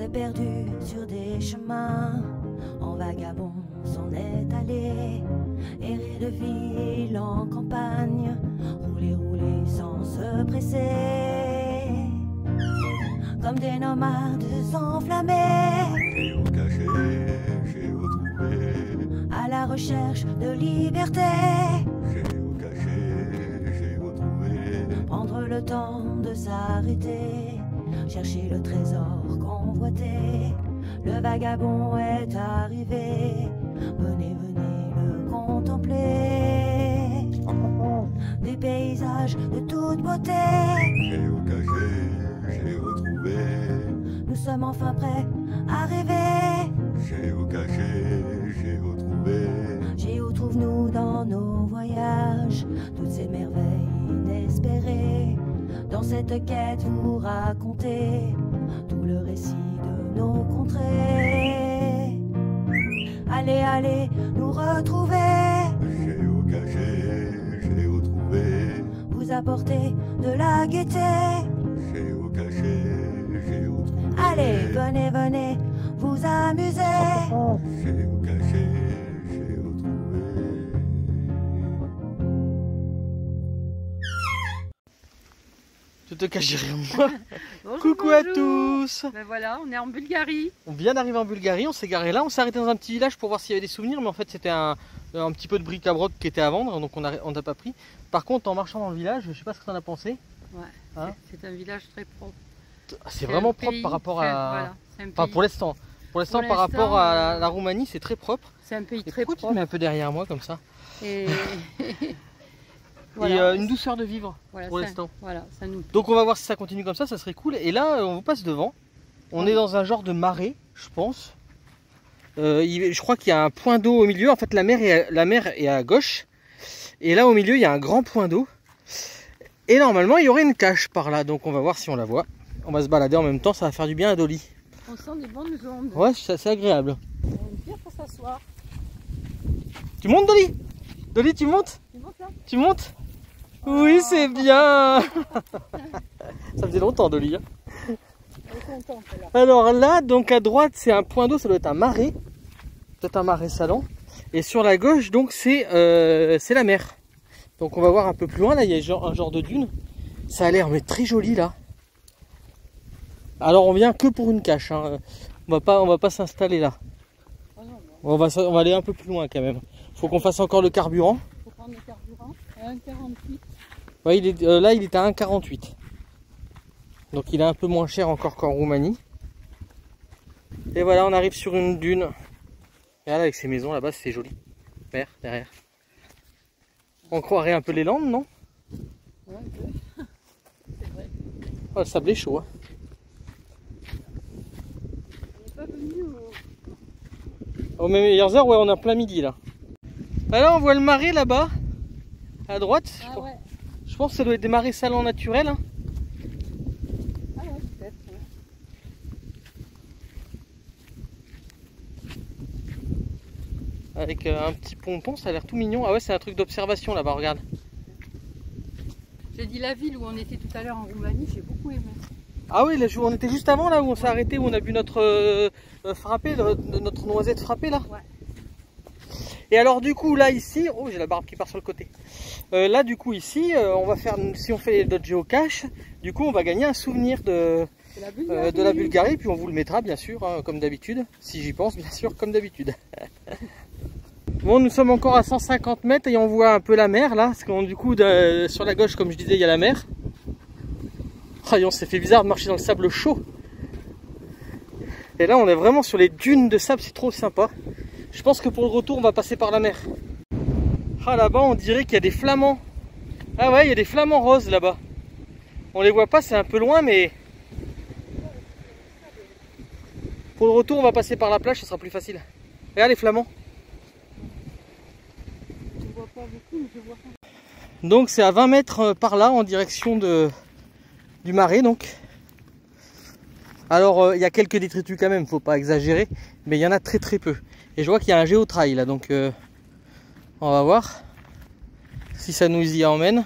s'est perdu sur des chemins, en vagabond s'en est allé, errer de ville en campagne, rouler, rouler sans se presser, comme des nomades enflammés, Géocaché, géotrouvé, à la recherche de liberté. géocaché, géotrouvé, Prendre le temps de s'arrêter, chercher le trésor convoité. Le vagabond est arrivé, venez, venez le contempler. Des paysages de toute beauté, géocaché, géotrouvé, nous sommes enfin prêts à rêver. géocaché, géotrouvé, Géo trouve-nous dans nos voyages, toutes ces merveilles inespérées. Dans cette quête vous racontez tout le récit de nos contrées. Allez, allez, nous retrouver, géocaché, géotrouvé, vous apporter de la gaieté. géocaché, géotrouvé, Allez, venez, venez, vous amuser. géocaché, géotrouvé. Je te cache rien moi. Bonjour, Coucou à bonjour. tous. Ben voilà, on est en Bulgarie. On vient d'arriver en Bulgarie, on s'est garé là, on s'est arrêté dans un petit village pour voir s'il y avait des souvenirs, mais en fait c'était un petit peu de bric-à-broc qui était à vendre, donc on n'a pas pris. Par contre, en marchant dans le village, je sais pas ce que tu en as pensé. Ouais, Hein c'est un village très propre. C'est vraiment un propre pays, par rapport enfin, à... voilà, c'est un Enfin pays- pour l'instant. Pour l'instant, Pour par rapport l'instant, à la Roumanie, c'est très propre. c'est un pays Et très pourquoi tu te propre. mets un peu derrière moi comme ça? Et, Et une douceur de vivre voilà, pour ça- l'instant. Voilà, ça nous plaît. Donc on va voir si ça continue comme ça serait cool. Et là, on vous passe devant. On est dans un genre de marais, je pense. Je crois qu'il y a un point d'eau au milieu. En fait, la mer est à gauche. Et là, au milieu, il y a un grand point d'eau. Et normalement, il y aurait une cache par là. Donc on va voir si on la voit. On va se balader en même temps, ça va faire du bien à Dolly. On sent des bonnes ondes. Ouais, c'est agréable. Il y a une pierre pour s'asseoir. Tu montes, Dolly? Dolly, tu montes? Tu montes là? Tu montes? Oui, c'est bien. Ça faisait longtemps, Dolly. Hein. Elle est contente là. Alors là, donc à droite, c'est un point d'eau, ça doit être un marais. Peut-être un marais salant. Et sur la gauche, donc, c'est la mer. Donc on va voir un peu plus loin, là, il y a un genre de dune. Ça a l'air mais très joli, là. Alors on vient que pour une cache. Hein. On va pas s'installer là. Oh non, non. On va aller un peu plus loin quand même. Faut qu'on fasse encore le carburant. Faut prendre le carburant à 1,48. Ouais, là, il est à 1,48. Donc il est un peu moins cher encore qu'en Roumanie. Et voilà, on arrive sur une dune. Et là, avec ces maisons là-bas, c'est joli. Vert derrière. On croirait un peu les Landes, non? Ouais, un peu. C'est vrai. Oh, le sable est chaud. Hein. On n'est pas venu au... Aux meilleures heures, ouais, on est en plein midi là. Alors, on voit le marais là-bas, à droite. Ah ouais. Je pense que ça doit être des marais salants naturels. Hein. Ah ouais, peut-être. Ouais. Avec un petit ponton, ça a l'air tout mignon. Ah ouais, c'est un truc d'observation là-bas, regarde. J'ai dit la ville où on était tout à l'heure en Roumanie, j'ai beaucoup aimé. Ah oui, là, on était juste avant là où on s'est arrêté, où on a bu notre frappé, notre noisette frappée là. Ouais. Et alors du coup là ici, oh j'ai la barbe qui part sur le côté. Là du coup ici, on va faire, si on fait notre géocache, du coup on va gagner un souvenir de la Bulgarie, puis on vous le mettra bien sûr, hein, comme d'habitude, si j'y pense bien sûr, comme d'habitude. Bon, nous sommes encore à 150 mètres et on voit un peu la mer là, parce que du coup sur la gauche, comme je disais, il y a la mer. Oh, on s'est fait bizarre de marcher dans le sable chaud. Et là on est vraiment sur les dunes de sable, c'est trop sympa. Je pense que pour le retour on va passer par la mer. Ah, là-bas on dirait qu'il y a des flamants. Ah ouais, il y a des flamants roses là-bas. On les voit pas, c'est un peu loin, mais pour le retour on va passer par la plage, ce sera plus facile. Regarde les flamands. Je vois pas beaucoup, mais je vois pas. Donc c'est à 20 mètres par là en direction du marais donc. Alors il y a quelques détritus quand même, faut pas exagérer, mais il y en a très très peu. Et je vois qu'il y a un géotrail là, donc on va voir si ça nous y emmène.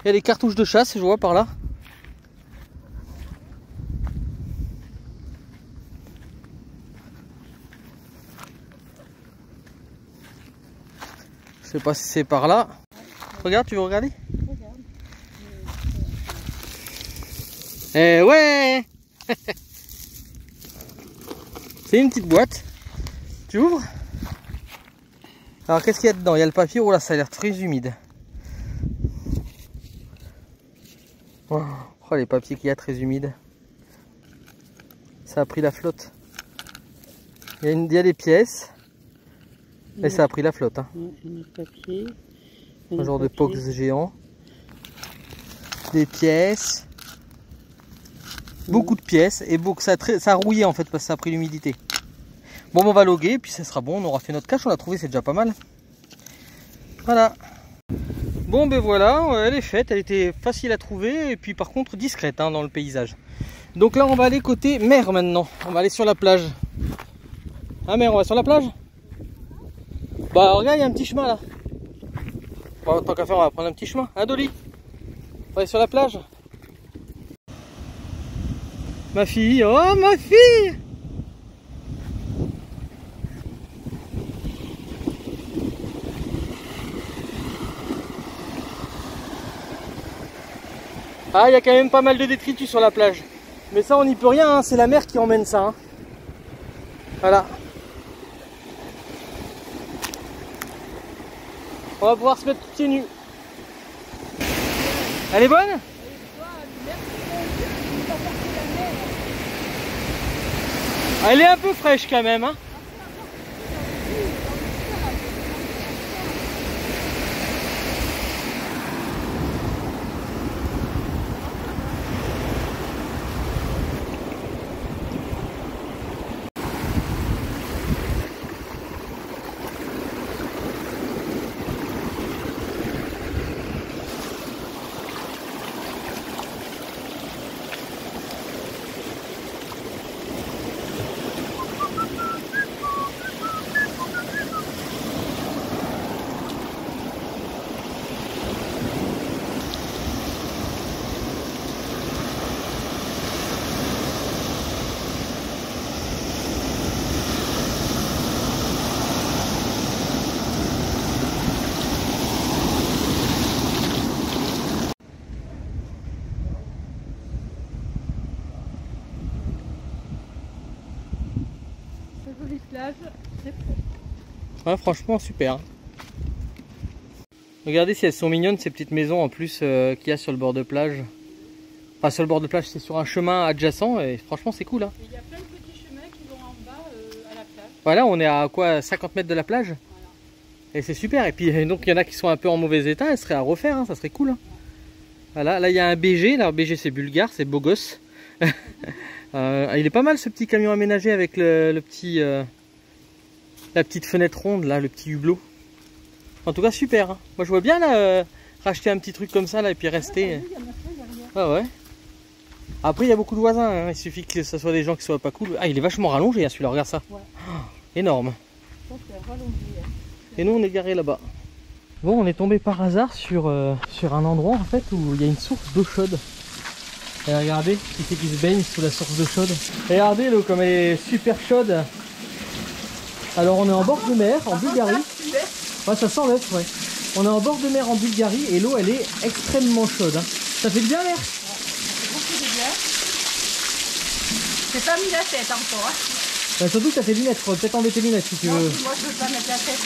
Il y a des cartouches de chasse, je vois par là. Je sais pas si c'est par là. Regarde, tu veux regarder? Regarde. Eh ouais. C'est une petite boîte. Tu ouvres? Alors qu'est-ce qu'il y a dedans? Il y a le papier. Oh là, ça a l'air très humide. Oh, les papiers qu'il y a très humides. Ça a pris la flotte. Il y a des pièces. Et ça a pris la flotte. Hein. Papier. Un genre de box géant. Des pièces. Beaucoup de pièces. Et ça a rouillé en fait parce que ça a pris l'humidité. Bon, on va loguer et puis ça sera bon. On aura fait notre cache. On l'a trouvé, c'est déjà pas mal. Voilà. Bon, ben voilà, elle est faite. Elle était facile à trouver. Et puis par contre discrète hein, dans le paysage. Donc là, on va aller côté mer maintenant. On va aller sur la plage. Ah, mer, on va sur la plage? Bah regarde, il y a un petit chemin là. Bon, tant qu'à faire, on va prendre un petit chemin. Hein, Dolly? On va aller sur la plage. Ma fille, oh ma fille! Ah, il y a quand même pas mal de détritus sur la plage. Mais ça, on n'y peut rien, hein. C'est la mer qui emmène ça. Hein. Voilà. On va pouvoir se mettre pieds nus. Elle est bonne? Elle est un peu fraîche quand même. Hein. Jolie plage, c'est prêt. Ouais, franchement, super. Regardez si elles sont mignonnes ces petites maisons en plus qu'il y a sur le bord de plage. Enfin, sur le bord de plage, c'est sur un chemin adjacent et franchement, c'est cool. Hein. Il y a plein de petits chemins qui vont en bas à la plage. Voilà, on est à quoi, 50 mètres de la plage. Voilà. Et c'est super. Et puis, donc, il y en a qui sont un peu en mauvais état. Elles seraient à refaire, hein, ça serait cool. Hein. Voilà, là, il y a un BG. Alors, BG, c'est bulgare, c'est beau gosse. Il est pas mal ce petit camion aménagé avec le petit, la petite fenêtre ronde, là, le petit hublot. En tout cas, super. Hein. Moi, je vois bien là, racheter un petit truc comme ça là, et puis rester. Ah ouais. Après, il y a beaucoup de voisins. Hein. Il suffit que ce soit des gens qui soient pas cool. Ah, il est vachement rallongé, hein, celui-là. Regarde ça. Ouais. Oh, énorme. Et nous, on est garé là-bas. Bon, on est tombé par hasard sur un endroit en fait où il y a une source d'eau chaude. Et regardez, qui c'est qui se baigne sous la source d'eau chaude. Regardez l'eau comme elle est super chaude. Alors on est en bord de mer en Bulgarie. Ouais, ça sent l'œuf, ouais. On est en bord de mer en Bulgarie et l'eau elle est extrêmement chaude. Hein. Ça fait du bien l'air. Ouais, c'est beaucoup de bien. J'ai pas mis la tête encore. Hein. Bah, surtout que ça fait lunettes, faut peut-être enlever tes lunettes si tu veux. Non, moi je veux pas mettre la tête.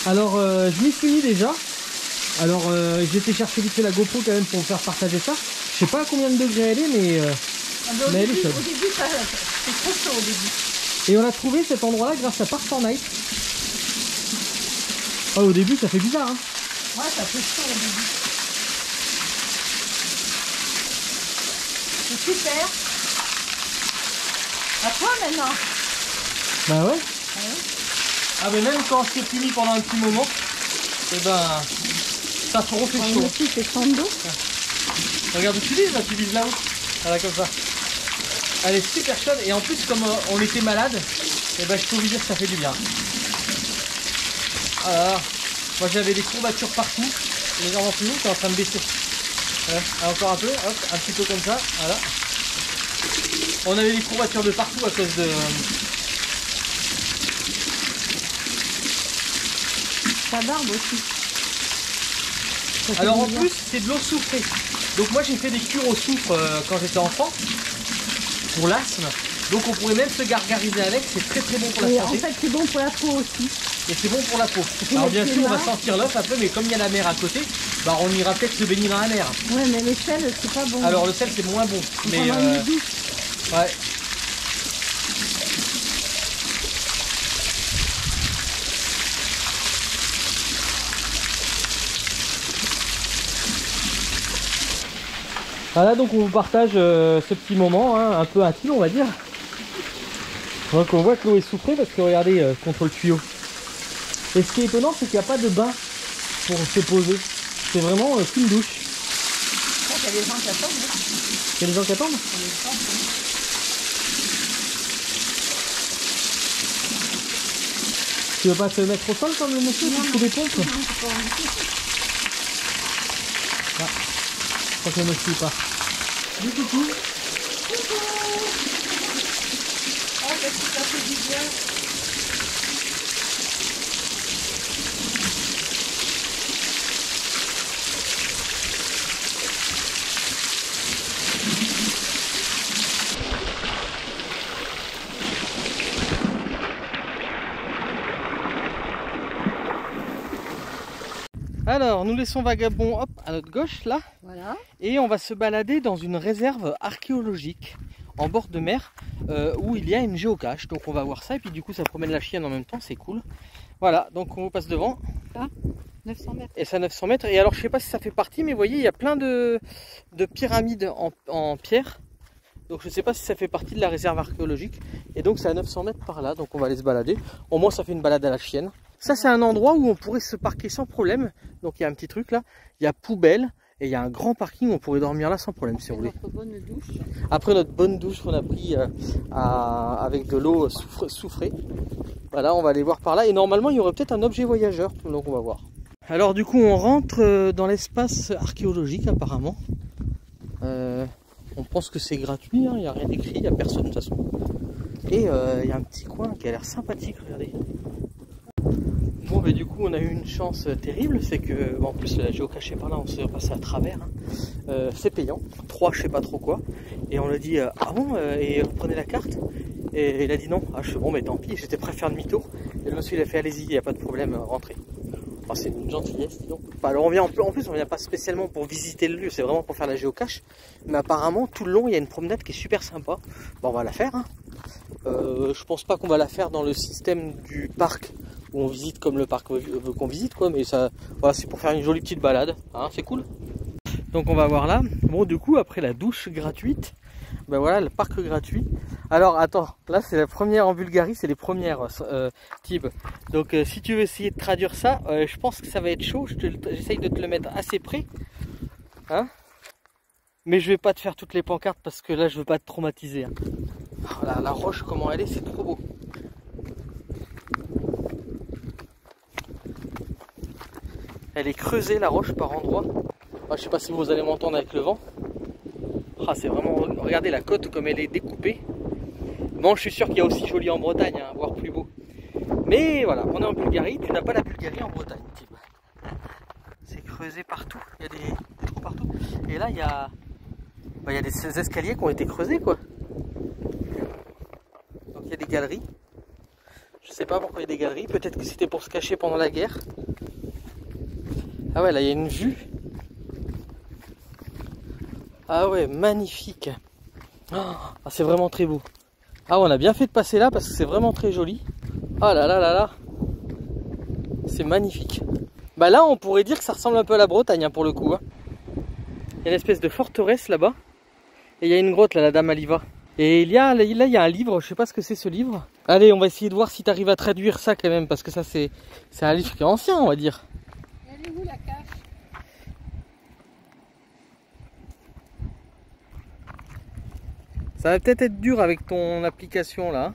Alors je m'y suis mis déjà. Alors j'ai été chercher vite fait la GoPro quand même pour vous faire partager ça. Je sais pas à combien de degrés elle est mais elle est chaude. Au début c'est trop chaud au début. Et on a trouvé cet endroit là grâce à Park4Night. Oh, au début ça fait bizarre hein. Ouais, ça fait chaud au début. C'est super. À toi maintenant. Bah ouais. Ah oui. Ah mais même quand c'est fini pendant un petit moment, et ben ça se refait chaud. Ici c'est 32. Regarde où tu vises là, tu vises là-haut. Voilà comme ça. Elle est super chaude et en plus comme on était malade, et ben je peux vous dire que ça fait du bien. Alors, moi j'avais des courbatures partout, les jambes en plus, c'est en train de baisser. Voilà. Encore un peu, hop, un petit peu comme ça, voilà. On avait des courbatures de partout à cause de... ta barbe aussi. Alors en plus, c'est de l'eau soufrée. Donc moi j'ai fait des cures au soufre quand j'étais enfant, pour l'asthme. Donc on pourrait même se gargariser avec, c'est très très bon pour la Et santé. en fait, c'est bon pour la peau aussi. Et c'est bon pour la peau. Alors bien sûr, on va sentir l'œuf un peu, mais comme il y a la mer à côté, bah on ira peut-être se baigner dans la mer. Ouais, mais le sel, c'est pas bon. Alors le sel c'est moins bon, mais Pendant une douche. ouais. Voilà, donc on vous partage ce petit moment, hein, un peu intime on va dire. Donc on voit que l'eau est soufrée parce que regardez contre le tuyau. Et ce qui est étonnant, c'est qu'il n'y a pas de bain pour se poser. C'est vraiment qu'une douche. Il y a des gens qui attendent. Il y a des gens qui attendent? Tu veux pas te mettre au sol comme le monsieur qui fait des pompes? Ah, je crois que le monsieur part. Du coucou. Oh, qu'est-ce que ça fait du bien. Alors, nous laissons Vagabond hop, à notre gauche là, Voilà. et on va se balader dans une réserve archéologique en bord de mer où il y a une géocache. Donc on va voir ça et puis du coup ça promène la chienne en même temps, c'est cool. Voilà, donc on passe devant. 900 mètres. Et c'est à 900 mètres. Et alors je sais pas si ça fait partie, mais vous voyez, il y a plein de pyramides en pierre. Donc je sais pas si ça fait partie de la réserve archéologique. Et donc c'est à 900 mètres par là, donc on va aller se balader. Au moins ça fait une balade à la chienne. Ça c'est un endroit où on pourrait se parquer sans problème. Donc il y a un petit truc là, il y a poubelle et il y a un grand parking, on pourrait dormir là sans problème si vous voulez. Notre bonne douche. Après notre bonne douche qu'on a pris avec de l'eau soufrée. Voilà, on va aller voir par là. Et normalement il y aurait peut-être un objet voyageur, donc on va voir. Alors du coup on rentre dans l'espace archéologique apparemment. On pense que c'est gratuit, hein, il n'y a rien d'écrit, il n'y a personne de toute façon. Et il y a un petit coin qui a l'air sympathique, regardez. Bon, mais du coup, on a eu une chance terrible, c'est que, bon, en plus, la géocache est par là, on s'est passé à travers. Hein. C'est payant, 3 je sais pas trop quoi. Et on a dit, ah bon, et reprenez la carte. Et il a dit non, ah, je suis bon, mais tant pis, j'étais prêt à faire demi-tour. Et le monsieur, il a fait, allez-y, il n'y a pas de problème, rentrez. Enfin, c'est une gentillesse, disons. Enfin, alors on vient en plus, on vient pas spécialement pour visiter le lieu, c'est vraiment pour faire la géocache. Mais apparemment, tout le long, il y a une promenade qui est super sympa. Bon, on va la faire. Hein. Je pense pas qu'on va la faire dans le système du parc où on visite comme le parc veut qu'on visite, quoi. Mais ça, voilà, c'est pour faire une jolie petite balade. Hein, c'est cool. Donc on va voir là. Bon, du coup, après la douche gratuite, ben voilà, le parc gratuit. Alors attends, là c'est la première en Bulgarie, c'est les premières Tib. Donc si tu veux essayer de traduire ça, je pense que ça va être chaud. J'essaye de te le mettre assez près. Hein, mais je vais pas te faire toutes les pancartes parce que là je veux pas te traumatiser. Hein. Oh, la roche, comment elle est, c'est trop beau. Elle est creusée la roche par endroits. Ah, je sais pas si vous allez m'entendre avec le vent. Ah, c'est vraiment, regardez la côte comme elle est découpée. Bon, je suis sûr qu'il y a aussi joli en Bretagne, hein, voire plus beau. Mais voilà, on est en Bulgarie, tu n'as pas la Bulgarie en Bretagne. C'est creusé partout, il y a des trous partout. Et là, il y a des escaliers qui ont été creusés, quoi. Donc il y a des galeries. Je sais pas pourquoi il y a des galeries, peut-être que c'était pour se cacher pendant la guerre. Ah ouais, là il y a une vue. Ah ouais, magnifique. Ah, c'est vraiment très beau. Ah, on a bien fait de passer là parce que c'est vraiment très joli. Ah là là là là. C'est magnifique. Bah là, on pourrait dire que ça ressemble un peu à la Bretagne, hein, pour le coup. Hein. Il y a une espèce de forteresse là-bas. Et il y a une grotte là, la Dame Aliva. Et là, il y a un livre, je sais pas ce que c'est ce livre. Allez, on va essayer de voir si tu arrives à traduire ça quand même, parce que ça c'est un livre qui est ancien, on va dire. Elle est où la cache? Ça va peut-être être dur avec ton application là.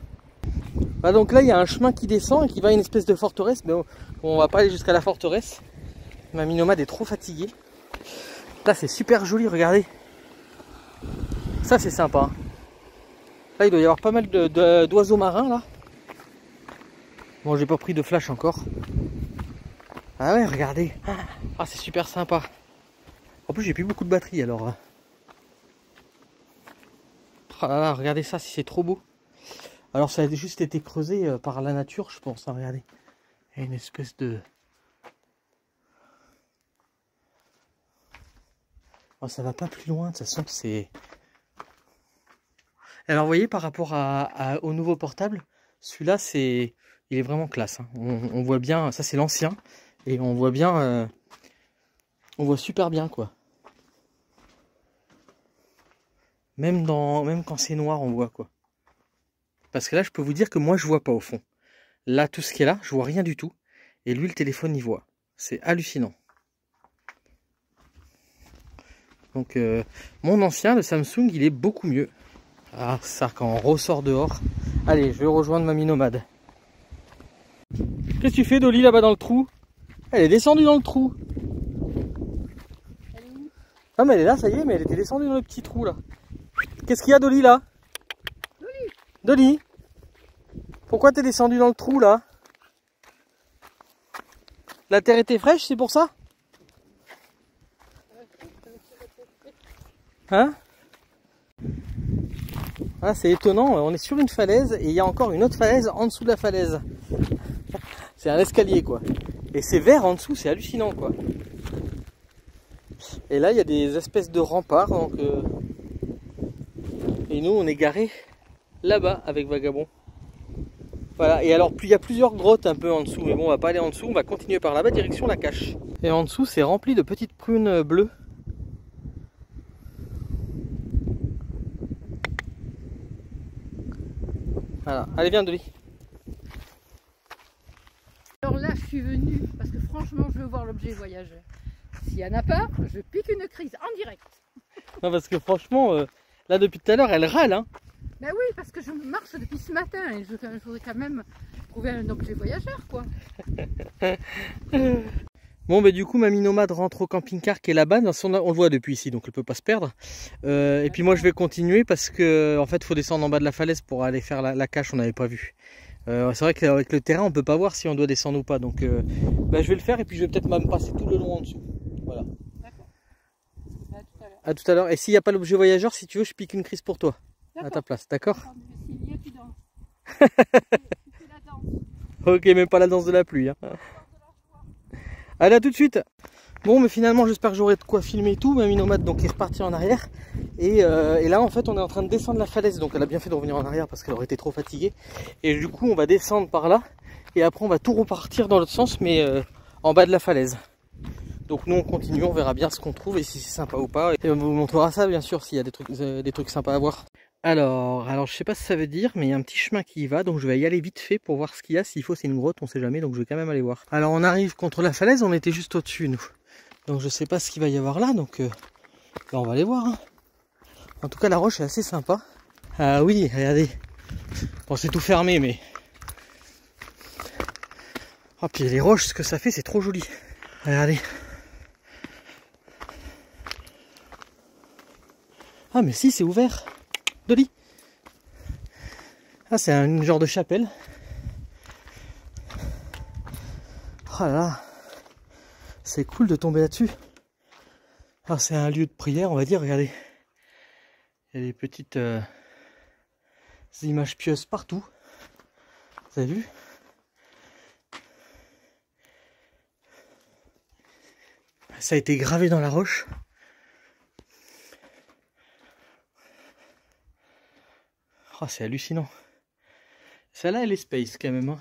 Bah donc là il y a un chemin qui descend et qui va à une espèce de forteresse, mais on va pas aller jusqu'à la forteresse. Ma Minomade est trop fatiguée. Là c'est super joli, regardez. Ça c'est sympa. Là il doit y avoir pas mal d'oiseaux marins là. Bon, j'ai pas pris de flash encore. Ah ouais, regardez. Ah, c'est super sympa. En plus, j'ai plus beaucoup de batterie alors. Oh là là, regardez ça, si c'est trop beau. Alors, ça a juste été creusé par la nature, je pense. Hein, regardez. Il y a une espèce de... Oh, ça va pas plus loin, de toute façon, c'est... Alors, vous voyez, par rapport au nouveau portable, celui-là, il est vraiment classe. Hein. On voit bien, ça c'est l'ancien, et on voit bien, on voit super bien, quoi. Même quand c'est noir, on voit, quoi. Parce que là, je peux vous dire que moi, je vois pas au fond. Là, tout ce qui est là, je vois rien du tout. Et lui, le téléphone, il voit. C'est hallucinant. Donc, mon ancien, le Samsung, il est beaucoup mieux. Ah, ça, quand on ressort dehors. Allez, je vais rejoindre Mamie Nomade. Qu'est-ce que tu fais, Dolly, là-bas dans le trou? Elle est descendue dans le trou. Elle est où? Ah, mais elle est là, ça y est, mais elle était descendue dans le petit trou, là. Qu'est-ce qu'il y a, Dolly, là? Dolly! Dolly? Pourquoi t'es descendue dans le trou, là? La terre était fraîche, c'est pour ça? Hein? Ah, c'est étonnant, on est sur une falaise et il y a encore une autre falaise en dessous de la falaise. C'est un escalier, quoi. Et c'est vert en dessous, c'est hallucinant, quoi. Et là, il y a des espèces de remparts. Donc, et nous, on est garés là-bas avec Vagabond. Voilà, et alors il y a plusieurs grottes un peu en dessous. Mais bon, on va pas aller en dessous, on va continuer par là-bas, direction la cache. Et en dessous, c'est rempli de petites prunes bleues. Voilà, allez viens Dolly. Alors là, je suis venue parce que franchement, je veux voir l'objet voyageur. S'il n'y en a pas, je pique une crise en direct. Non, parce que franchement, là depuis tout à l'heure, elle râle. Hein. Ben oui, parce que je marche depuis ce matin et je voudrais quand même trouver un objet voyageur, quoi. Bon, bah du coup, Mamie Nomade rentre au camping-car qui est là-bas. On le voit depuis ici, donc elle peut pas se perdre. Et puis moi, je vais continuer parce que en fait, il faut descendre en bas de la falaise pour aller faire la cache. On n'avait pas vu. C'est vrai qu'avec le terrain, on peut pas voir si on doit descendre ou pas. Donc, bah, je vais le faire et puis je vais peut-être même passer tout le long en dessous. Voilà. D'accord. À tout à l'heure. À tout à l'heure. Et s'il n'y a pas l'objet voyageur, si tu veux, je pique une crise pour toi. À ta place, d'accord? S'il y a, tu danses. Tu fais la danse. Ok, même pas la danse de la pluie. Hein. Allez, à tout de suite. Bon, mais finalement, j'espère que j'aurai de quoi filmer et tout. Mamie Nomade donc est repartie en arrière. Et là, en fait, on est en train de descendre la falaise. Donc, elle a bien fait de revenir en arrière parce qu'elle aurait été trop fatiguée. Et du coup, on va descendre par là. Et après, on va tout repartir dans l'autre sens, mais en bas de la falaise. Donc, nous, on continue. On verra bien ce qu'on trouve et si c'est sympa ou pas. Et on vous montrera ça, bien sûr, s'il y a des trucs sympas à voir. Alors, je sais pas ce que ça veut dire, mais il y a un petit chemin qui y va, donc je vais y aller vite fait pour voir ce qu'il y a. S'il faut, c'est une grotte, on sait jamais, donc je vais quand même aller voir. Alors, on arrive contre la falaise, on était juste au-dessus, nous. Donc, je sais pas ce qu'il va y avoir là, donc là, on va aller voir. Hein. En tout cas, la roche est assez sympa. Ah oui, regardez. Bon, c'est tout fermé, mais... Oh, puis les roches, ce que ça fait, c'est trop joli. Regardez. Ah, mais si, c'est ouvert. Dolly. Ah, c'est un genre de chapelle. Oh là là. C'est cool de tomber là-dessus. Ah, c'est un lieu de prière, on va dire. Regardez. Il y a des petites images pieuses partout. Vous avez vu? Ça a été gravé dans la roche. Oh, c'est hallucinant. Celle-là, elle est space quand même. Hein.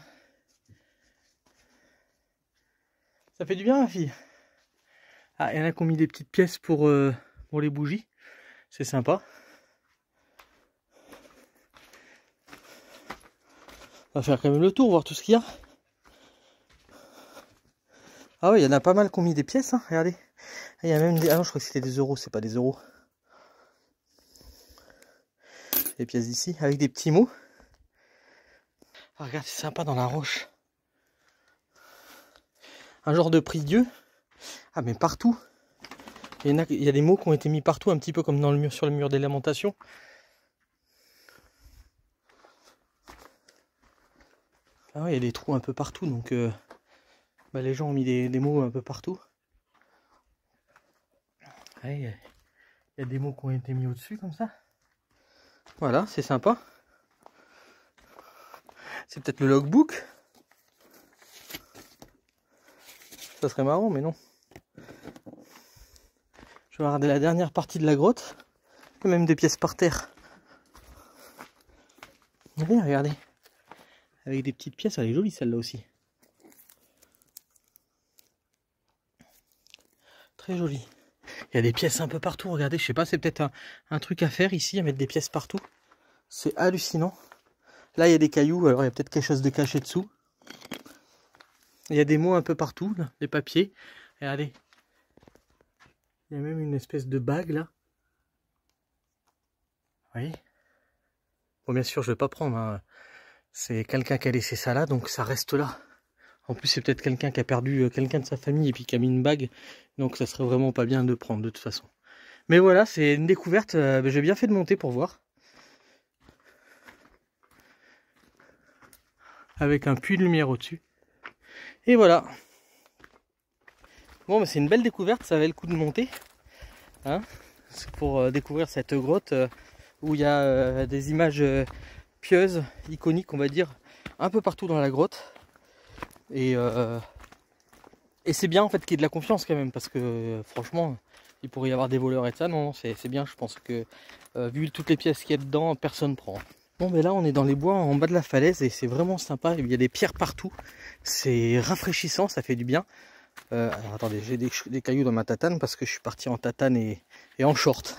Ça fait du bien, ma fille. Ah, il y en a qui ont mis des petites pièces pour les bougies. C'est sympa. On va faire quand même le tour, voir tout ce qu'il y a. Ah oui, il y en a pas mal qui ont mis des pièces, hein. Regardez. Il y a même des... Ah non, je crois que c'était des euros, c'est pas des euros. Les pièces d'ici, avec des petits mots. Ah, regarde, c'est sympa dans la roche. Un genre de prie-dieu. Ah, mais partout. Il y a des mots qui ont été mis partout, un petit peu comme dans le mur, sur le mur des lamentations. Ah ouais, il y a des trous un peu partout, donc Bah, les gens ont mis des mots un peu partout. Il y a des mots qui ont été mis au-dessus comme ça. Voilà, c'est sympa. C'est peut-être le logbook. Ça serait marrant, mais non. Je vais regarder la dernière partie de la grotte. Il y a même des pièces par terre. Oui, regardez. Avec des petites pièces, elle est jolie celle-là aussi. Très jolie. Il y a des pièces un peu partout, regardez, je sais pas, c'est peut-être un truc à faire ici, à mettre des pièces partout. C'est hallucinant. Là, il y a des cailloux, alors il y a peut-être quelque chose de caché dessous. Il y a des mots un peu partout, là, des papiers. Regardez. Il y a même une espèce de bague, là. Vous voyez? Bon, bien sûr, je vais pas prendre, hein. C'est quelqu'un qui a laissé ça là, donc ça reste là. En plus, c'est peut-être quelqu'un qui a perdu quelqu'un de sa famille et puis qui a mis une bague. Donc ça serait vraiment pas bien de prendre de toute façon. Mais voilà, c'est une découverte. J'ai bien fait de monter pour voir. Avec un puits de lumière au-dessus. Et voilà. Bon, bah, c'est une belle découverte. Ça valait le coup de monter. Hein, c'est pour découvrir cette grotte où il y a des images pieuses, iconiques, on va dire, un peu partout dans la grotte. Et c'est bien en fait qu'il y ait de la confiance quand même, parce que franchement il pourrait y avoir des voleurs et ça. Non, c'est bien, je pense que vu toutes les pièces qu'il y a dedans, personne prend. Bon, mais là on est dans les bois en bas de la falaise et c'est vraiment sympa. Il y a des pierres partout, c'est rafraîchissant, ça fait du bien. Alors attendez, j'ai des cailloux dans ma tatane parce que je suis parti en tatane et en short.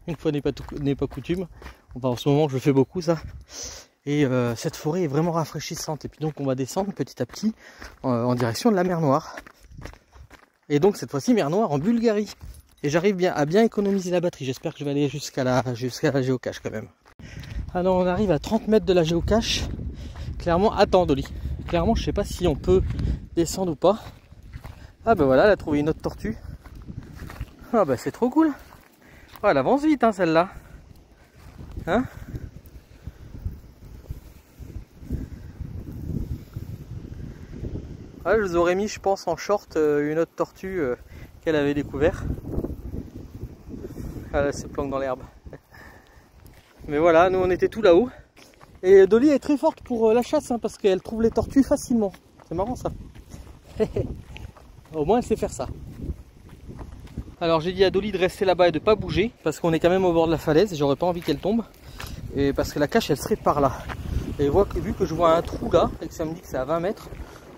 Une fois n'est pas coutume. Enfin, en ce moment je fais beaucoup ça. Et cette forêt est vraiment rafraîchissante. Et puis donc on va descendre petit à petit en direction de la mer Noire. Et donc cette fois-ci mer Noire en Bulgarie. Et j'arrive bien à bien économiser la batterie. J'espère que je vais aller jusqu'à la géocache quand même. Alors on arrive à 30 mètres de la géocache. Clairement, attends Dolly. Clairement je sais pas si on peut descendre ou pas. Ah ben voilà, elle a trouvé une autre tortue. Ah ben c'est trop cool. Oh, elle avance vite hein, celle-là. Hein? Ah, je vous aurais mis, je pense, en short une autre tortue qu'elle avait découvert. Ah, elle se planque dans l'herbe. Mais voilà, nous on était tout là-haut. Et Dolly est très forte pour la chasse hein, parce qu'elle trouve les tortues facilement. C'est marrant ça. Au moins elle sait faire ça. Alors j'ai dit à Dolly de rester là-bas et de ne pas bouger parce qu'on est quand même au bord de la falaise et j'aurais pas envie qu'elle tombe. Et parce que la cache elle serait par là. Et vu que je vois un trou là et que ça me dit que c'est à 20 mètres,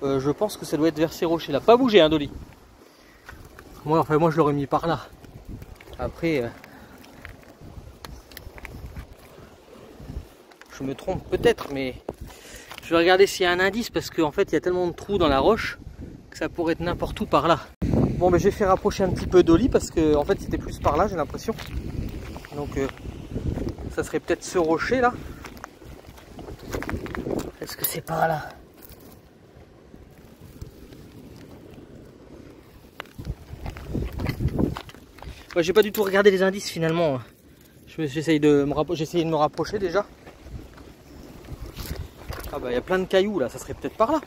je pense que ça doit être vers ces rochers là. Pas bouger hein Dolly. Moi je l'aurais mis par là. Après je me trompe peut-être, mais je vais regarder s'il y a un indice parce qu'en fait il y a tellement de trous dans la roche que ça pourrait être n'importe où par là. Bon mais je vais faire rapprocher un petit peu Dolly parce que en fait c'était plus par là j'ai l'impression. Donc ça serait peut-être ce rocher là. Est-ce que c'est par là? Ouais, j'ai pas du tout regardé les indices finalement. J'essaye de me rapprocher déjà. Ah bah il y a plein de cailloux là, ça serait peut-être par là.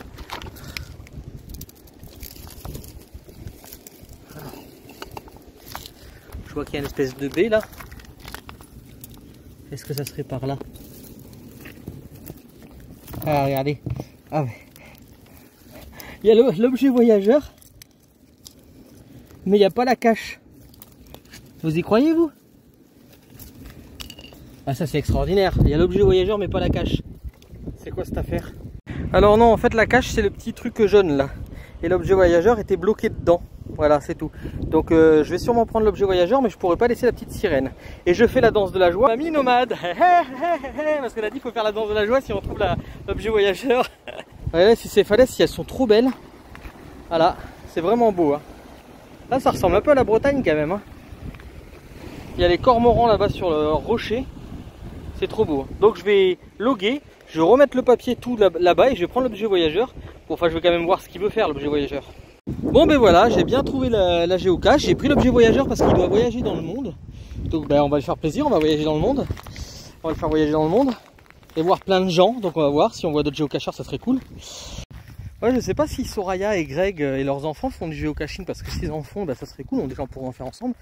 Je vois qu'il y a une espèce de baie là. Est-ce que ça serait par là? Ah regardez. Ah ouais. Il y a l'objet voyageur. Mais il n'y a pas la cache. Vous y croyez vous? Ah ça c'est extraordinaire. Il y a l'objet voyageur mais pas la cache. C'est quoi cette affaire? Alors non, en fait la cache c'est le petit truc jaune là. Et l'objet voyageur était bloqué dedans. Voilà, c'est tout. Donc je vais sûrement prendre l'objet voyageur, mais je pourrais pas laisser la petite sirène. Et je fais la danse de la joie. Mamie nomade. Parce qu'on a dit qu'il faut faire la danse de la joie si on trouve l'objet voyageur. Regardez si ces falaises, si elles sont trop belles. Voilà, c'est vraiment beau. Hein. Là, ça ressemble un peu à la Bretagne quand même. Hein. Il y a les cormorans là-bas sur le rocher. C'est trop beau. Donc je vais loguer. Je vais remettre le papier tout là-bas et je vais prendre l'objet voyageur. Bon, enfin, je vais quand même voir ce qu'il veut faire l'objet voyageur. Bon ben voilà, j'ai bien trouvé la géocache. J'ai pris l'objet voyageur parce qu'il doit voyager dans le monde. Donc ben on va lui faire plaisir, on va voyager dans le monde. On va le faire voyager dans le monde et voir plein de gens. Donc on va voir si on voit d'autres géocacheurs, ça serait cool. Ouais, je sais pas si Soraya et Greg et leurs enfants font du géocaching, parce que s'ils en font, bah, ça serait cool, on pourrait en faire ensemble.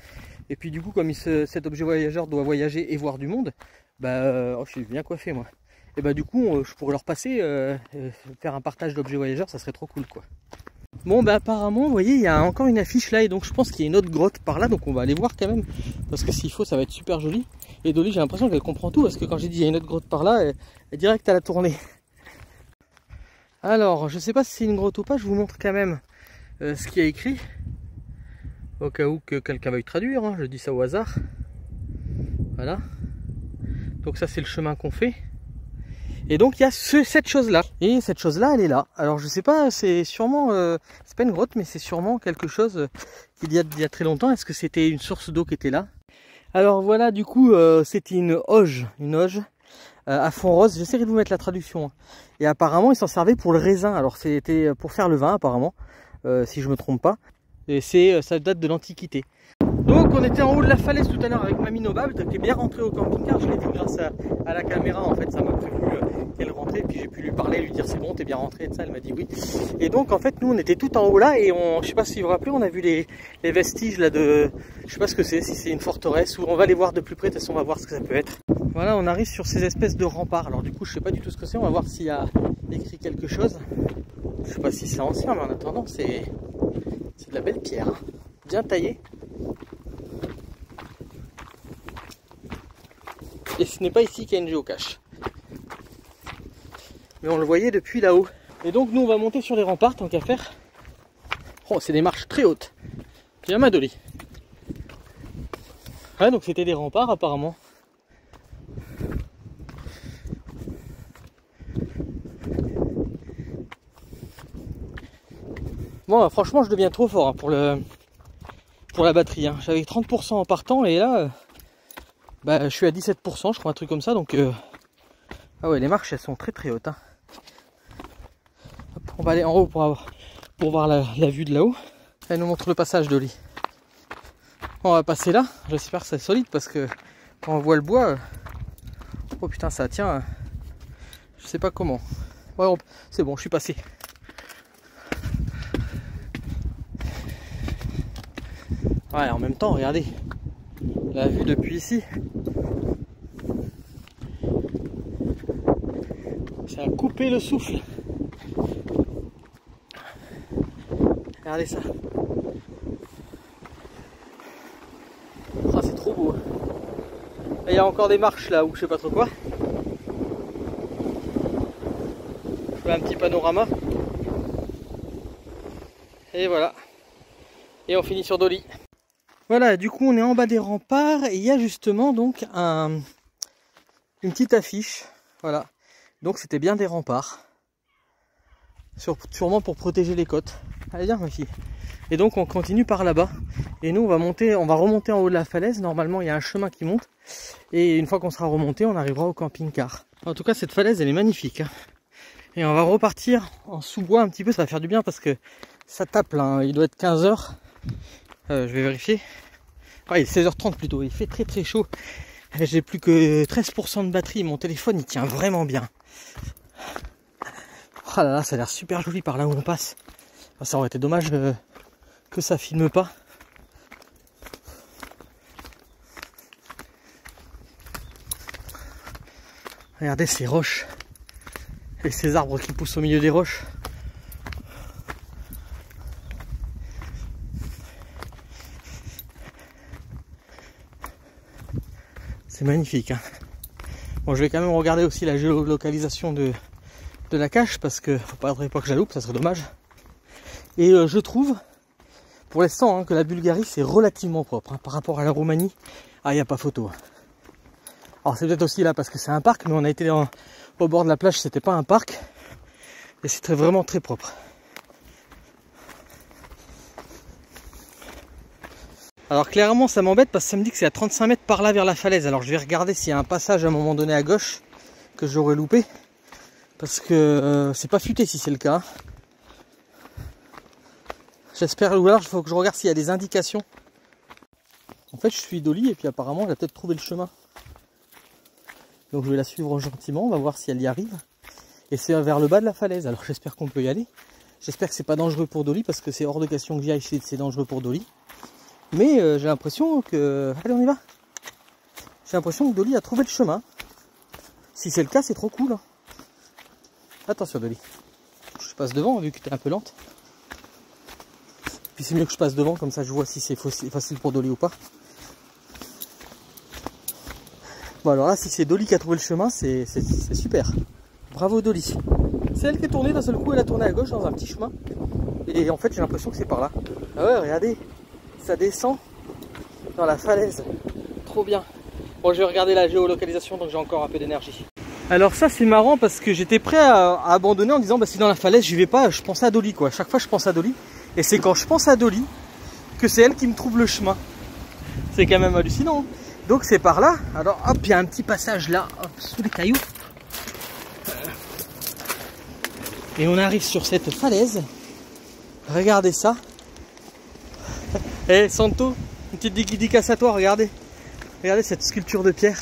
Et puis du coup, comme cet objet voyageur doit voyager et voir du monde, bah, je suis bien coiffé moi. Et bah du coup, je pourrais leur passer, faire un partage d'objets voyageurs, ça serait trop cool quoi. Bon bah apparemment, vous voyez, il y a encore une affiche là, et donc je pense qu'il y a une autre grotte par là, donc on va aller voir quand même, parce que s'il faut, ça va être super joli. Et Dolly, j'ai l'impression qu'elle comprend tout, parce que quand j'ai dit il y a une autre grotte par là, elle est direct à la tournée. Alors, je sais pas si c'est une grotte ou pas, je vous montre quand même ce qu'il y a écrit. Au cas où que quelqu'un veuille traduire, hein, je dis ça au hasard. Voilà. Donc ça c'est le chemin qu'on fait. Et donc il y a cette chose là. Et cette chose là, elle est là. Alors je sais pas, c'est sûrement, c'est pas une grotte, mais c'est sûrement quelque chose qu'il y a très longtemps. Est-ce que c'était une source d'eau qui était là? Alors voilà, du coup c'était une auge. À fond rose, j'essaierai de vous mettre la traduction. Et apparemment, ils s'en servaient pour le raisin. Alors c'était pour faire le vin apparemment, si je me trompe pas. Et ça date de l'Antiquité. Donc on était en haut de la falaise tout à l'heure avec Mamie Nobab, qui est bien rentrée au camping-car. Je l'ai vu grâce à la caméra, en fait ça m'a prévenu qu'elle rentrait. Puis j'ai pu lui parler, lui dire c'est bon, t'es bien rentrée, et ça, elle m'a dit oui. Et donc en fait nous on était tout en haut là, et je sais pas si vous vous rappelez, on a vu les vestiges là de, je sais pas ce que c'est, si c'est une forteresse, ou on va les voir de plus près, de toute façon on va voir ce que ça peut être. Voilà, on arrive sur ces espèces de remparts. Alors du coup je sais pas du tout ce que c'est, on va voir s'il y a écrit quelque chose. Je sais pas si c'est ancien, mais en attendant c'est de la belle pierre, hein. Bien taillée. Et ce n'est pas ici qu'il y a une géocache. Mais on le voyait depuis là-haut. Et donc nous on va monter sur les remparts tant qu'à faire. Oh, c'est des marches très hautes. Bien ma Dolly. Ouais, donc c'était des remparts apparemment. Bon, franchement je deviens trop fort hein, pour la batterie. Hein. J'avais 30% en partant et là... bah, je suis à 17%, je crois, un truc comme ça, donc... ah ouais, les marches, elles sont très très hautes. Hein. Hop, on va aller en haut pour voir la vue de là-haut. Elle nous montre le passage de lit. On va passer là, j'espère que c'est solide, parce que quand on voit le bois... oh putain, ça tient... je sais pas comment. Ouais, c'est bon, je suis passé. Ouais, en même temps, regardez. La vue depuis ici, c'est à couper le souffle. Regardez ça. Oh, c'est trop beau. Il y a encore des marches là où je sais pas trop quoi. Je fais un petit panorama. Et voilà. Et on finit sur Dolly. Voilà, du coup on est en bas des remparts et il y a justement donc une petite affiche. Voilà, donc c'était bien des remparts. Sûrement pour protéger les côtes. Allez viens ma fille. Et donc on continue par là-bas. Et nous on va remonter en haut de la falaise. Normalement il y a un chemin qui monte. Et une fois qu'on sera remonté, on arrivera au camping-car. En tout cas cette falaise elle est magnifique. Hein. Et on va repartir en sous-bois un petit peu, ça va faire du bien parce que ça tape là. Hein. Il doit être 15 h. Je vais vérifier. Ouais, il est 16h30 plutôt, il fait très très chaud. J'ai plus que 13% de batterie, mon téléphone il tient vraiment bien. Oh là là, ça a l'air super joli par là où on passe. Ça aurait été dommage que ça filme pas. Regardez ces roches et ces arbres qui poussent au milieu des roches. C'est magnifique. Hein. Bon, je vais quand même regarder aussi la géolocalisation de la cache parce que faut pas que je la loupe, ça serait dommage. Et je trouve, pour l'instant, hein, que la Bulgarie c'est relativement propre hein, par rapport à la Roumanie. Ah, il n'y a pas photo. Alors c'est peut-être aussi là parce que c'est un parc, mais on a été au bord de la plage, c'était pas un parc. Et c'est vraiment très propre. Alors clairement ça m'embête parce que ça me dit que c'est à 35 mètres par là vers la falaise. Alors je vais regarder s'il y a un passage à un moment donné à gauche que j'aurais loupé. Parce que c'est pas futé si c'est le cas. J'espère, ou alors il faut que je regarde s'il y a des indications. En fait je suis Dolly et puis apparemment elle a peut-être trouvé le chemin. Donc je vais la suivre gentiment, on va voir si elle y arrive. Et c'est vers le bas de la falaise, alors j'espère qu'on peut y aller. J'espère que c'est pas dangereux pour Dolly parce que c'est hors de question que j'y aille si c'est dangereux pour Dolly. Mais j'ai l'impression que... Allez, on y va. J'ai l'impression que Dolly a trouvé le chemin. Si c'est le cas, c'est trop cool. Attention Dolly. Je passe devant vu que tu es un peu lente. Puis c'est mieux que je passe devant, comme ça je vois si c'est facile pour Dolly ou pas. Bon alors là, si c'est Dolly qui a trouvé le chemin, c'est super. Bravo Dolly. C'est elle qui est tournée d'un seul coup, elle a tourné à gauche dans un petit chemin. Et en fait j'ai l'impression que c'est par là. Ah ouais, regardez, ça descend dans la falaise. Trop bien. Bon, je vais regarder la géolocalisation, donc j'ai encore un peu d'énergie. Alors ça c'est marrant parce que j'étais prêt à abandonner en disant bah si dans la falaise j'y vais pas, je pense à Dolly quoi. Chaque fois je pense à Dolly. Et c'est quand je pense à Dolly que c'est elle qui me trouve le chemin. C'est quand même hallucinant. Donc c'est par là. Alors hop, il y a un petit passage là, hop, sous les cailloux. Et on arrive sur cette falaise. Regardez ça. Eh Santo, une petite dédicace à toi, regardez. Regardez cette sculpture de pierre.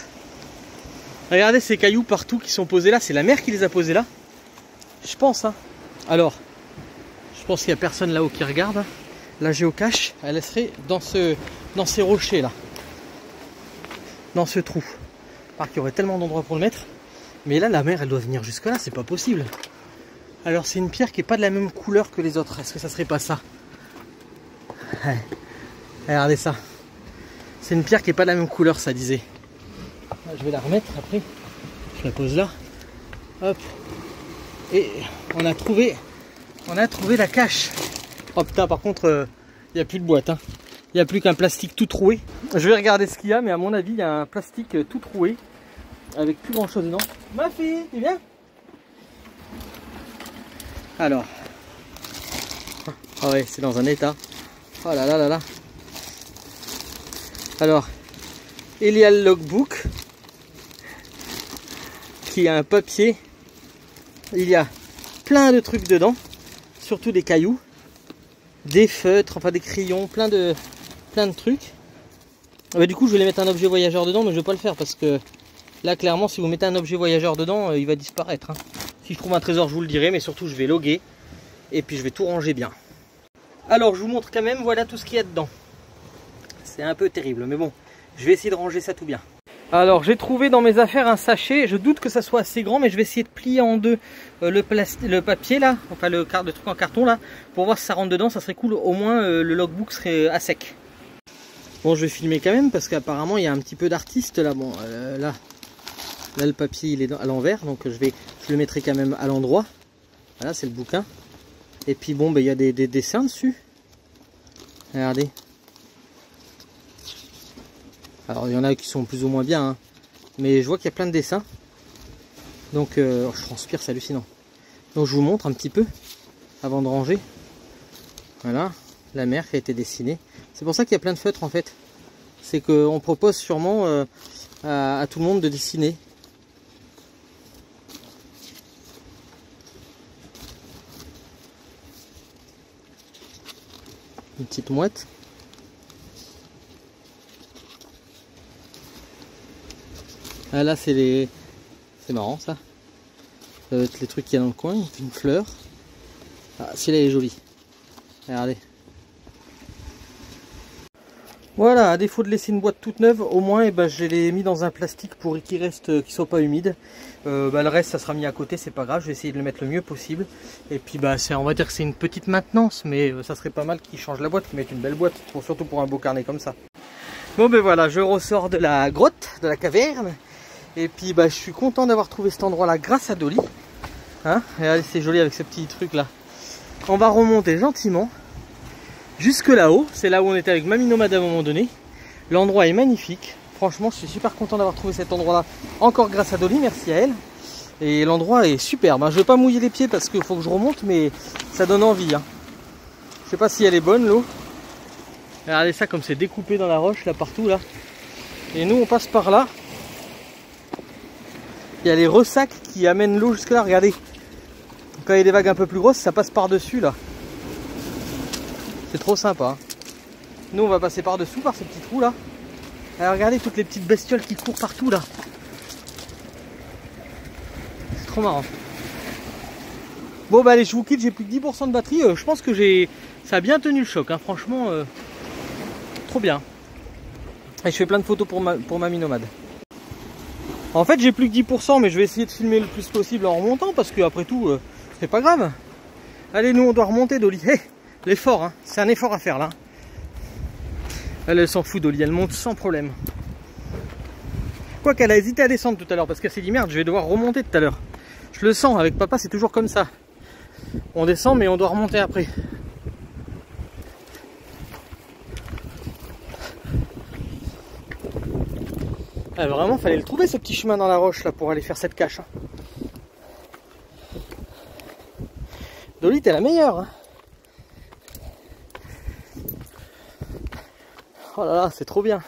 Regardez ces cailloux partout qui sont posés là. C'est la mer qui les a posés là. Je pense hein. Alors, je pense qu'il n'y a personne là-haut qui regarde. La géocache, elle serait dans ces rochers là. Dans ce trou. Parce qu'il y aurait tellement d'endroits pour le mettre. Mais là, la mer, elle doit venir jusque là. C'est pas possible. Alors, c'est une pierre qui n'est pas de la même couleur que les autres. Est-ce que ça serait pas ça? Ouais. Regardez ça. C'est une pierre qui n'est pas de la même couleur, ça disait. Je vais la remettre après. Je la pose là. Hop. Et on a trouvé la cache. Oh putain, par contre, il n'y a plus de boîte. Hein. Il n'y a plus qu'un plastique tout troué. Je vais regarder ce qu'il y a, mais à mon avis, il y a un plastique tout troué. Avec plus grand chose dedans. Ma fille, tu viens? Alors. Ah ouais, c'est dans un état. Oh là là là là. Alors, il y a le logbook. Qui a un papier. Il y a plein de trucs dedans. Surtout des cailloux. Des feutres, enfin des crayons, plein de trucs. Bah, du coup je vais mettre un objet voyageur dedans, mais je vais pas le faire parce que là clairement si vous mettez un objet voyageur dedans il va disparaître hein. Si je trouve un trésor je vous le dirai, mais surtout je vais loguer et puis je vais tout ranger bien. Alors je vous montre quand même, voilà tout ce qu'il y a dedans. C'est un peu terrible mais bon, je vais essayer de ranger ça tout bien. Alors j'ai trouvé dans mes affaires un sachet, je doute que ça soit assez grand mais je vais essayer de plier en deux le papier là, enfin le truc en carton là, pour voir si ça rentre dedans, ça serait cool, au moins le logbook serait à sec. Bon je vais filmer quand même parce qu'apparemment il y a un petit peu d'artiste là, bon là le papier il est à l'envers donc je le mettrai quand même à l'endroit, voilà c'est le bouquin, et puis bon il y a des dessins dessus, regardez. Alors il y en a qui sont plus ou moins bien, hein. Mais je vois qu'il y a plein de dessins. Donc je transpire, c'est hallucinant. Donc je vous montre un petit peu avant de ranger. Voilà, la mer qui a été dessinée. C'est pour ça qu'il y a plein de feutres en fait. C'est qu'on propose sûrement à tout le monde de dessiner. Une petite mouette. Ah là c'est marrant ça. Les trucs qu'il y a dans le coin, une fleur. Ah celui-là est joli. Regardez. Voilà, à défaut de laisser une boîte toute neuve, au moins je l'ai mis dans un plastique pour qu'il reste, qu'il soit pas humide. Le reste ça sera mis à côté, c'est pas grave, je vais essayer de le mettre le mieux possible. Et puis on va dire que c'est une petite maintenance, mais ça serait pas mal qu'ils changent la boîte, qu'ils mettent une belle boîte, surtout pour un beau carnet comme ça. Bon voilà, je ressors de la grotte, de la caverne. Et puis je suis content d'avoir trouvé cet endroit là grâce à Dolly. Hein, regardez c'est joli avec ces petits trucs là. On va remonter gentiment jusque là-haut. C'est là où on était avec Mamie Nomade à un moment donné. L'endroit est magnifique. Franchement je suis super content d'avoir trouvé cet endroit là. Encore grâce à Dolly, merci à elle. Et l'endroit est superbe. Je ne vais pas mouiller les pieds parce qu'il faut que je remonte, mais ça donne envie. Hein. Je sais pas si elle est bonne l'eau. Regardez ça comme c'est découpé dans la roche là partout là. Et nous on passe par là. Il y a les ressacs qui amènent l'eau jusque là, regardez. Quand il y a des vagues un peu plus grosses, ça passe par-dessus là. C'est trop sympa. Hein. Nous on va passer par-dessous, par ces petits trous là. Alors, regardez toutes les petites bestioles qui courent partout là. C'est trop marrant. Bon bah allez, je vous quitte, j'ai plus que 10% de batterie. Je pense que ça a bien tenu le choc, hein. Franchement, trop bien. Et je fais plein de photos pour Mamie Nomade. En fait j'ai plus que 10%, mais je vais essayer de filmer le plus possible en remontant, parce que après tout, c'est pas grave. Allez, nous on doit remonter, Dolly. Hey, l'effort, hein. C'est un effort à faire là. Elle s'en fout, Dolly, elle monte sans problème. Quoi qu'elle a hésité à descendre tout à l'heure, parce qu'elle s'est dit merde, je vais devoir remonter tout à l'heure. Je le sens, avec papa c'est toujours comme ça. On descend mais on doit remonter après. Ah, vraiment, fallait le trouver ce petit chemin dans la roche là pour aller faire cette cache. Hein. Dolly, t'es la meilleure. Hein. Oh là là, c'est trop bien.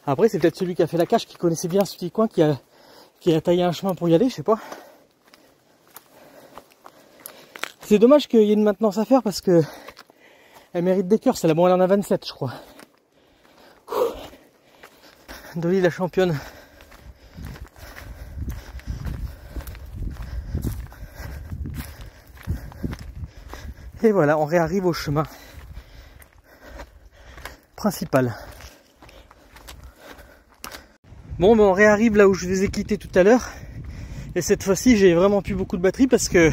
Après, c'est peut-être celui qui a fait la cache qui connaissait bien ce petit coin qui a taillé un chemin pour y aller, je sais pas. C'est dommage qu'il y ait une maintenance à faire parce que elle mérite des cœurs, elle en a 27 je crois. Dolly la championne. Et voilà, on réarrive au chemin principal. Bon, ben on réarrive là où je vous ai quitté tout à l'heure. Et cette fois-ci, j'ai vraiment plus beaucoup de batterie parce que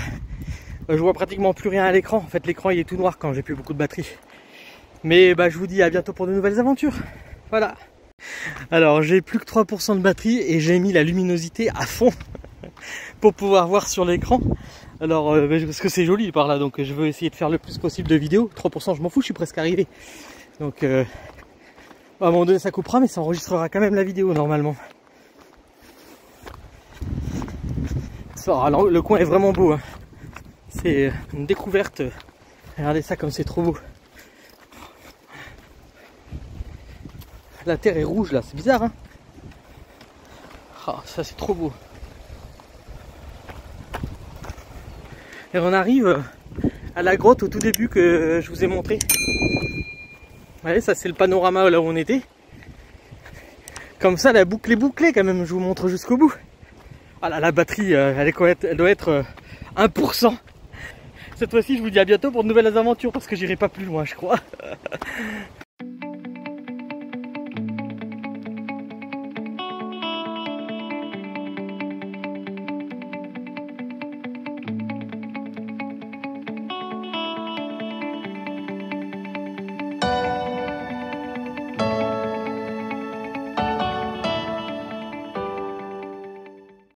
je vois pratiquement plus rien à l'écran. En fait, l'écran il est tout noir quand j'ai plus beaucoup de batterie. Mais bah, je vous dis à bientôt pour de nouvelles aventures. Voilà. Alors, j'ai plus que 3% de batterie et j'ai mis la luminosité à fond pour pouvoir voir sur l'écran. Alors, parce que c'est joli par là, donc je veux essayer de faire le plus possible de vidéos. 3%, je m'en fous, je suis presque arrivé. Donc, à un moment donné, ça coupera, mais ça enregistrera quand même la vidéo normalement. Alors, le coin est vraiment beau. Hein. C'est une découverte. Regardez ça comme c'est trop beau. La terre est rouge là, c'est bizarre hein. Oh, ça c'est trop beau. Et on arrive à la grotte au tout début que je vous ai montré. Vous voyez, ça c'est le panorama là où on était. Comme ça la boucle est bouclée quand même, je vous montre jusqu'au bout. Ah là, la batterie elle doit être 1%. Cette fois-ci je vous dis à bientôt pour de nouvelles aventures parce que j'irai pas plus loin je crois.